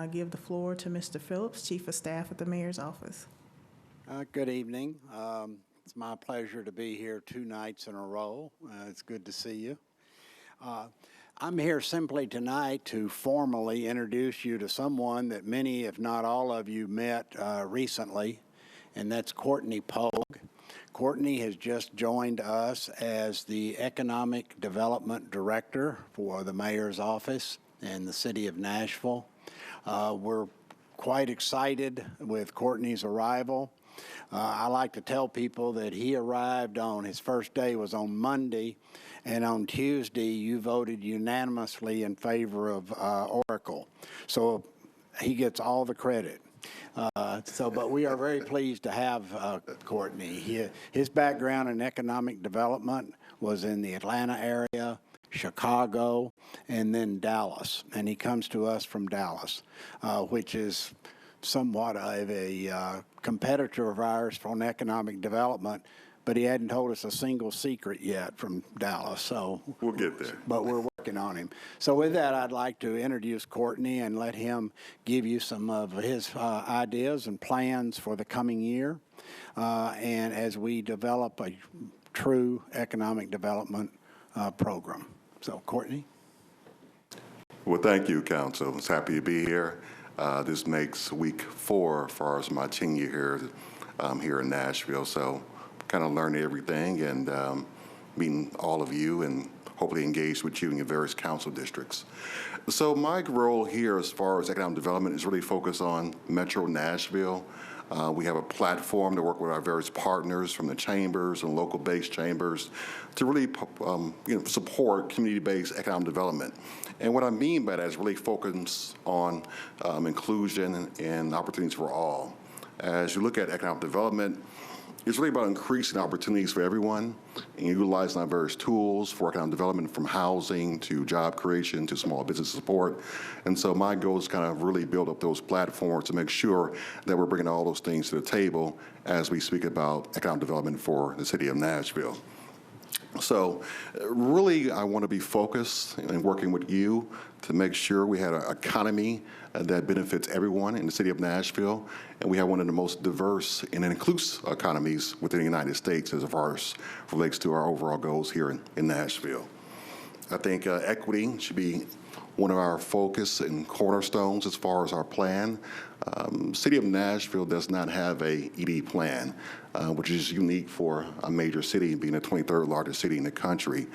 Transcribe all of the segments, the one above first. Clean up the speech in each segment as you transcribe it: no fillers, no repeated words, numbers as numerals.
give the floor to Mr. Phillips, Chief of Staff at the Mayor's Office. Good evening. It's my pleasure to be here 2 nights in a row. It's good to see you. I'm here simply tonight to formally introduce you to someone that many, if not all of you, met recently, and that's Courtney Pogue. Courtney has just joined us as the Economic Development Director for the Mayor's Office in the city of Nashville. We're quite excited with Courtney's arrival. I like to tell people that he arrived on his first day was on Monday, and on Tuesday you voted unanimously in favor of Oracle. So he gets all the credit. But we are very pleased to have Courtney. His background in economic development was in the Atlanta area, Chicago, and then Dallas. And he comes to us from Dallas, which is somewhat of a competitor of ours on economic development, but he hadn't told us a single secret yet from Dallas. So we'll get there. But we're working on him. So with that, I'd like to introduce Courtney and let him give you some of his ideas and plans for the coming year, and as we develop a true economic development program. So, Courtney. Well, thank you, Council. I'm happy to be here. This makes week 4 as far as my tenure here in Nashville. So kind of learning everything and meeting all of you and hopefully engage with you in your various council districts. So my role here as far as economic development is really focused on Metro Nashville. We have a platform to work with our various partners from the chambers and local-based chambers to really support community-based economic development. And what I mean by that is really focus on inclusion and opportunities for all. As you look at economic development, it's really about increasing opportunities for everyone and utilizing our various tools for economic development, from housing to job creation to small business support. And so my goal is kind of really build up those platforms to make sure that we're bringing all those things to the table as we speak about economic development for the city of Nashville. So really, I want to be focused in working with you to make sure we had an economy that benefits everyone in the city of Nashville, and we have one of the most diverse and inclusive economies within the United States as far as relates to our overall goals here in Nashville. I think equity should be one of our focus and cornerstones as far as our plan. City of Nashville does not have a ED plan, which is unique for a major city, being the 23rd largest city in the country.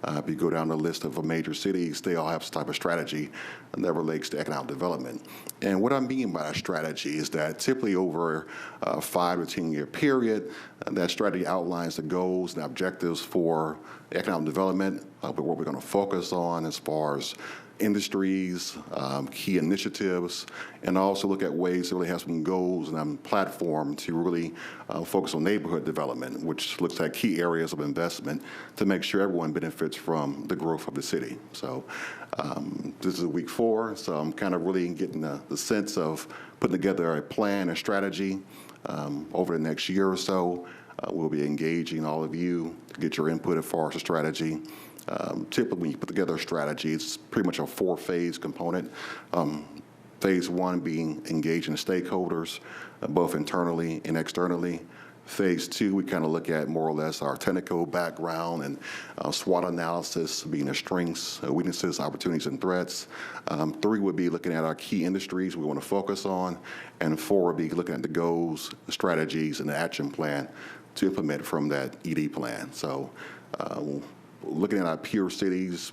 If you go down the list of major cities, they all have some type of strategy that relates to economic development. And what I mean by that strategy is that typically over a 5 to 10 year period, that strategy outlines the goals and objectives for economic development, but what we're going to focus on as far as industries, key initiatives, and also look at ways to really have some goals and a platform to really focus on neighborhood development, which looks at key areas of investment to make sure everyone benefits from the growth of the city. So this is week 4, so I'm kind of really getting the sense of putting together a plan, a strategy over the next year or so. We'll be engaging all of you to get your input as far as the strategy. Typically, when you put together a strategy, it's pretty much a 4-phase component. Phase 1 being engaging the stakeholders, both internally and externally. Phase 2, we kind of look at more or less our technical background and SWOT analysis, being the strengths, weaknesses, opportunities, and threats. 3 would be looking at our key industries we want to focus on. And 4 would be looking at the goals, the strategies, and the action plan to implement from that ED plan. So looking at our peer cities,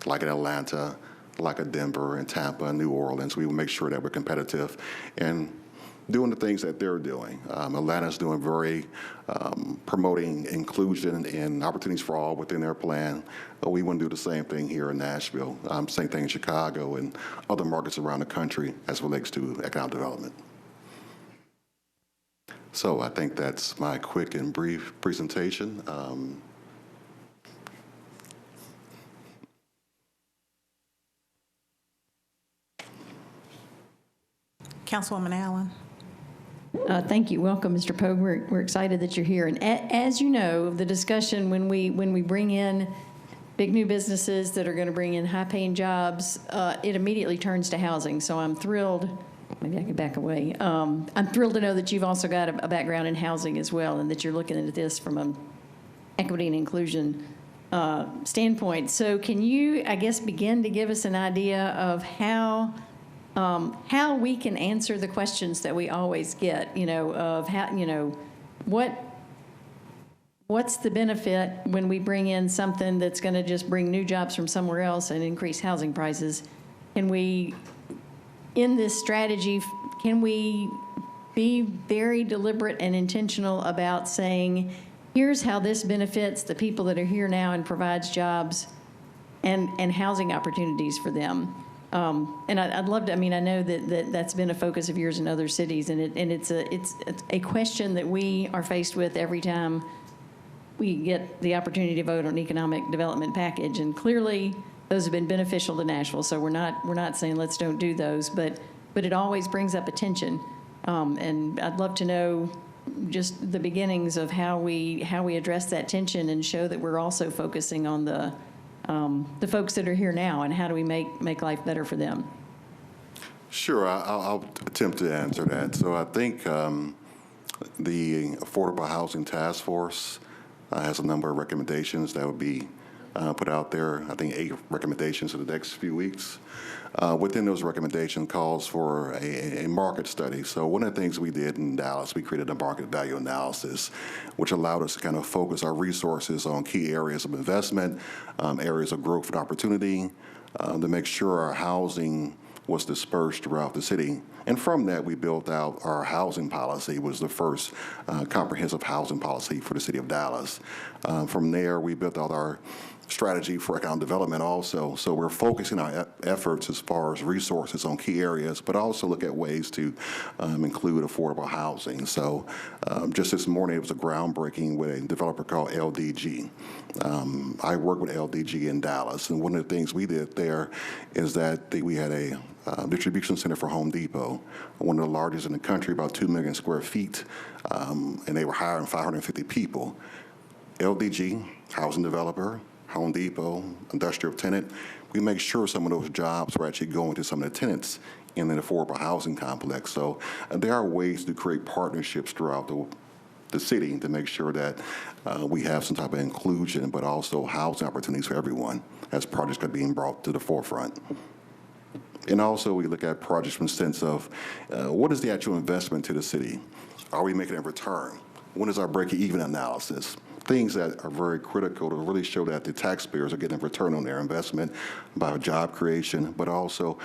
like in Atlanta, like a Denver and Tampa and New Orleans, we will make sure that we're competitive and doing the things that they're doing. Atlanta's doing very promoting inclusion and opportunities for all within their plan. We want to do the same thing here in Nashville, same thing in Chicago and other markets around the country as it relates to economic development. So I think that's my quick and brief presentation. Councilwoman Allen. Thank you. Welcome, Mr. Pogue. We're excited that you're here. And as you know, the discussion when we bring in big new businesses that are going to bring in high-paying jobs, it immediately turns to housing. So I'm thrilled. Maybe I can back away. I'm thrilled to know that you've also got a background in housing as well, and that you're looking at this from an equity and inclusion standpoint. So can you, I guess, begin to give us an idea of how we can answer the questions that we always get, of how, what's the benefit when we bring in something that's going to just bring new jobs from somewhere else and increase housing prices? Can we, in this strategy, can we be very deliberate and intentional about saying, here's how this benefits the people that are here now and provides jobs and housing opportunities for them? And I'd love to, I know that's been a focus of yours in other cities, and it's a question that we are faced with every time we get the opportunity to vote on economic development package. And clearly, those have been beneficial to Nashville, so we're not saying let's don't do those, but it always brings up attention. And I'd love to know just the beginnings of how we address that tension and show that we're also focusing on the folks that are here now, and how do we make life better for them? Sure, I'll attempt to answer that. So I think the Affordable Housing Task Force has a number of recommendations that would be put out there. I think 8 recommendations in the next few weeks. Within those recommendations calls for a market study. So one of the things we did in Dallas, we created a market value analysis, which allowed us to kind of focus our resources on key areas of investment, areas of growth and opportunity, to make sure our housing was dispersed throughout the city. And from that, we built out our housing policy. It was the first comprehensive housing policy for the city of Dallas. From there, we built out our strategy for economic development also. So we're focusing our efforts as far as resources on key areas, but also look at ways to include affordable housing. So just this morning, it was a groundbreaking with a developer called LDG. I work with LDG in Dallas, and one of the things we did there is that we had a distribution center for Home Depot, one of the largest in the country, about 2 million square feet, and they were hiring 550 people. LDG, housing developer, Home Depot, industrial tenant, we make sure some of those jobs are actually going to some of the tenants in an affordable housing complex. So there are ways to create partnerships throughout the city to make sure that we have some type of inclusion, but also housing opportunities for everyone as projects are being brought to the forefront. And also we look at projects from the sense of what is the actual investment to the city? Are we making a return? When is our break-even analysis? Things that are very critical to really show that the taxpayers are getting a return on their investment by job creation, but also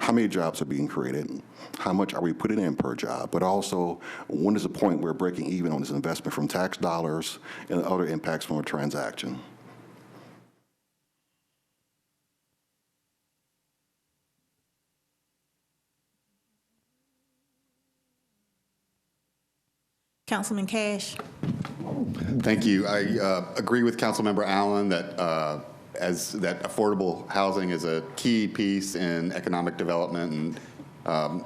how many jobs are being created, how much are we putting in per job, but also when is the point where breaking even on this investment from tax dollars and other impacts from a transaction. Councilman Cash. Thank you. I agree with Councilmember Allen that that affordable housing is a key piece in economic development and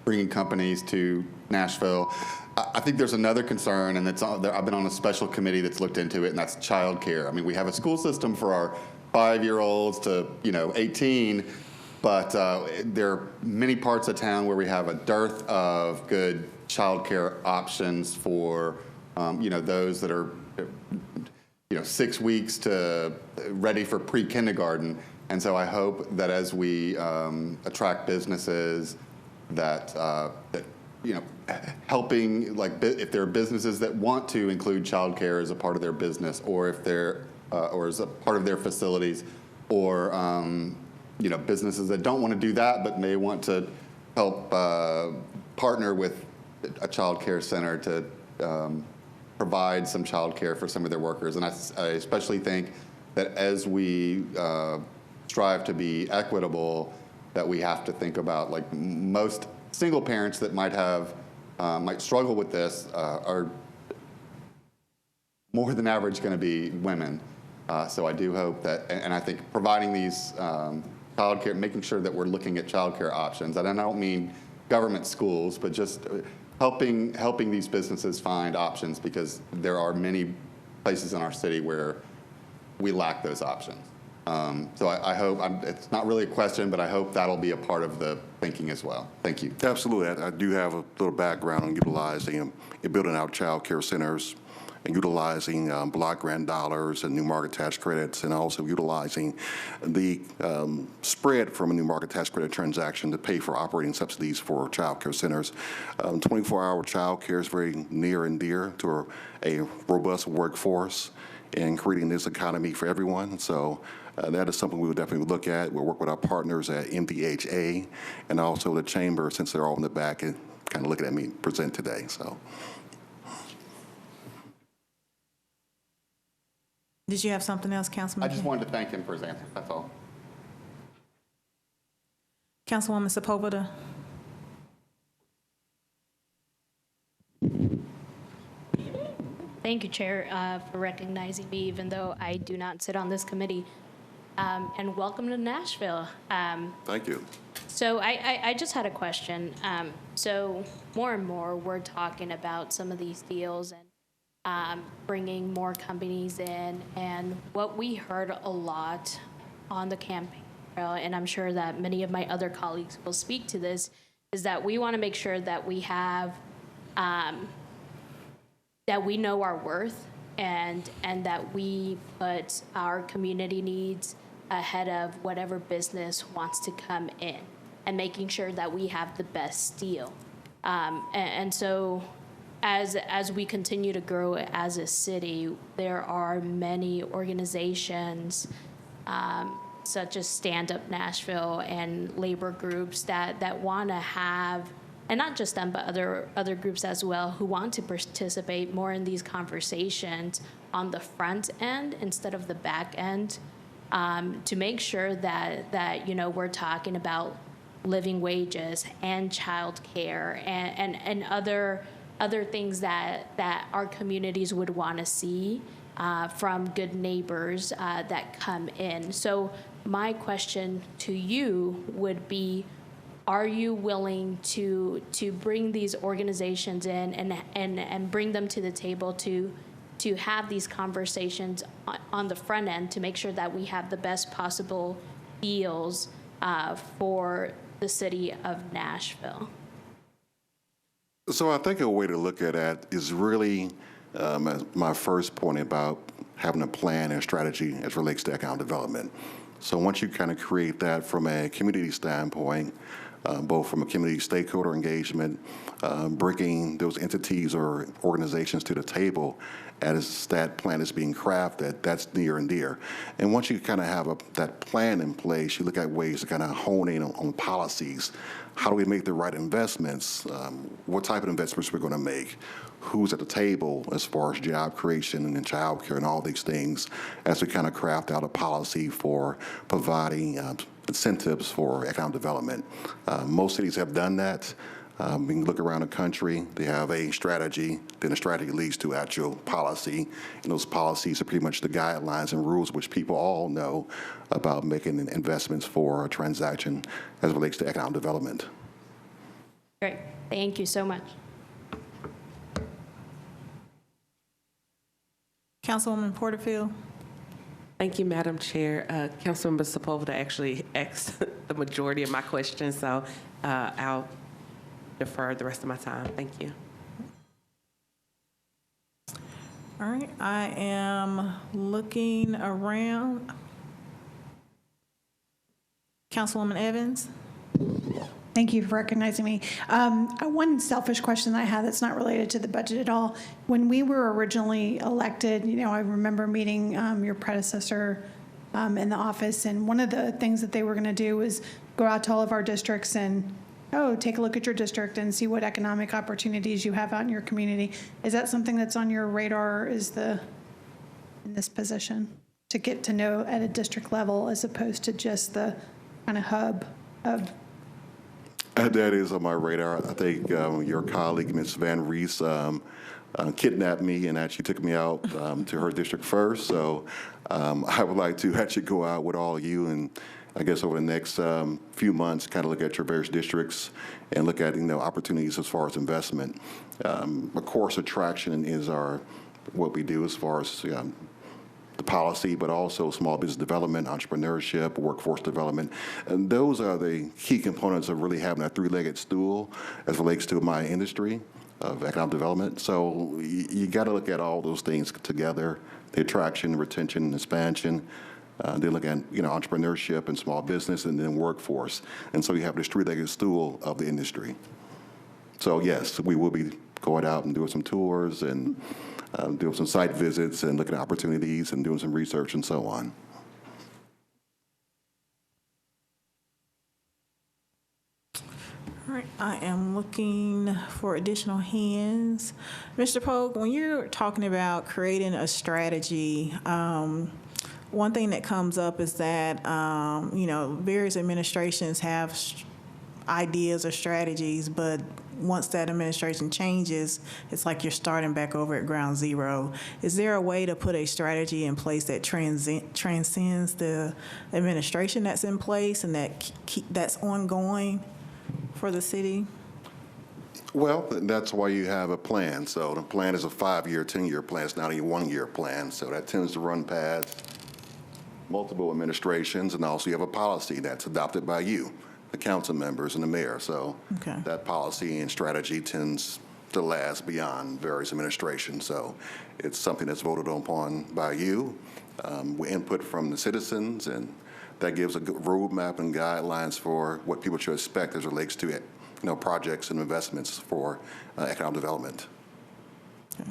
bringing companies to Nashville. I think there's another concern, and I've been on a special committee that's looked into it, and that's child care. I mean, we have a school system for our 5-year-olds to 18, but there are many parts of town where we have a dearth of good child care options for those that are 6 weeks to ready for pre-kindergarten. And so I hope that as we attract businesses that helping, like if there are businesses that want to include childcare as a part of their business, or if they're or as a part of their facilities, or businesses that don't want to do that but may want to help partner with a child care center to provide some child care for some of their workers. And I especially think that as we strive to be equitable, that we have to think about, like, most single parents that might struggle with this are more than average going to be women. So I do hope that, and I think providing these child care, making sure that we're looking at child care options, and I don't mean government schools, but just helping these businesses find options, because there are many places in our city where we lack those options. So I hope, it's not really a question, but I hope that'll be a part of the thinking as well. Thank you. Absolutely. I do have a little background on utilizing and building out child care centers and utilizing block grant dollars and new market tax credits, and also utilizing the spread from a new market tax credit transaction to pay for operating subsidies for child care centers. 24-hour child care is very near and dear to a robust workforce and creating this economy for everyone. So that is something we would definitely look at. We'll work with our partners at MDHA and also the chamber, since they're all in the back and kind of looking at me present today. So. Did you have something else, Councilman? I just wanted to thank him for his answer, that's all. Councilwoman Sepulveda. Thank you, Chair, for recognizing me, even though I do not sit on this committee. And welcome to Nashville. Thank you. So I just had a question. So more and more, we're talking about some of these deals and bringing more companies in. And what we heard a lot on the campaign trail, and I'm sure that many of my other colleagues will speak to this, is that we want to make sure that we have that we know our worth and that we put our community needs ahead of whatever business wants to come in, and making sure that we have the best deal. And so as we continue to grow as a city, there are many organizations such as Stand Up Nashville and labor groups that want to have, and not just them, but other groups as well, who want to participate more in these conversations on the front end instead of the back end, to make sure that we're talking about living wages and child care and other things that our communities would want to see from good neighbors that come in. So my question to you would be, are you willing to bring these organizations in and bring them to the table to have these conversations on the front end to make sure that we have the best possible deals for the city of Nashville? So I think a way to look at that is really my first point about having a plan and strategy as relates to economic development. So once you kind of create that from a community standpoint, both from a community stakeholder engagement, bringing those entities or organizations to the table as that plan is being crafted, that's near and dear. And once you kind of have that plan in place, you look at ways to kind of hone in on policies. How do we make the right investments? What type of investments we're going to make? Who's at the table as far as job creation and child care and all these things, as we kind of craft out a policy for providing incentives for economic development. Most cities have done that. We can look around the country, they have a strategy, then the strategy leads to actual policy, and those policies are pretty much the guidelines and rules which people all know about making investments for a transaction as it relates to economic development. Great, thank you so much. Councilwoman Porterfield. Thank you, Madam Chair. Councilmember Sepulveda actually asked the majority of my questions, so I'll defer the rest of my time. Thank you. All right, I am looking around. Councilwoman Evans. Thank you for recognizing me. One selfish question that I had that's not related to the budget at all. When we were originally elected, I remember meeting your predecessor in the office, and one of the things that they were going to do was go out to all of our districts and, take a look at your district and see what economic opportunities you have out in your community. Is that something that's on your radar in this position, to get to know at a district level as opposed to just the kind of hub of? That is on my radar. I think your colleague, Ms. Van Rees, kidnapped me and actually took me out to her district first. So I would like to actually go out with all of you and I guess over the next few months, kind of look at your various districts and look at opportunities as far as investment. Of course, attraction is what we do as far as the policy, but also small business development, entrepreneurship, workforce development. And those are the key components of really having a three-legged stool as relates to my industry of economic development. So you got to look at all those things together, the attraction, retention, expansion. They look at, entrepreneurship and small business and then workforce. And so you have this three-legged stool of the industry. So yes, we will be going out and doing some tours and doing some site visits and looking at opportunities and doing some research and so on. All right, I am looking for additional hands. Mr. Pogue, when you're talking about creating a strategy, one thing that comes up is that, various administrations have ideas or strategies, but once that administration changes, it's like you're starting back over at ground zero. Is there a way to put a strategy in place that transcends the administration that's in place and that's ongoing for the city? Well, that's why you have a plan. So the plan is a 5-year, 10-year plan. It's not a 1-year plan. So that tends to run past multiple administrations, and also you have a policy that's adopted by you, the council members and the mayor. So that policy and strategy tends to last beyond various administrations. So it's something that's voted upon by you, with input from the citizens, and that gives a good roadmap and guidelines for what people should expect as it relates to projects and investments for economic development. Okay.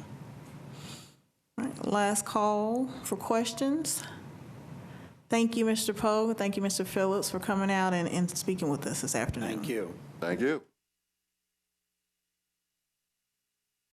All right, last call for questions. Thank you, Mr. Pogue. Thank you, Mr. Phillips, for coming out and speaking with us this afternoon. Thank you. Thank you.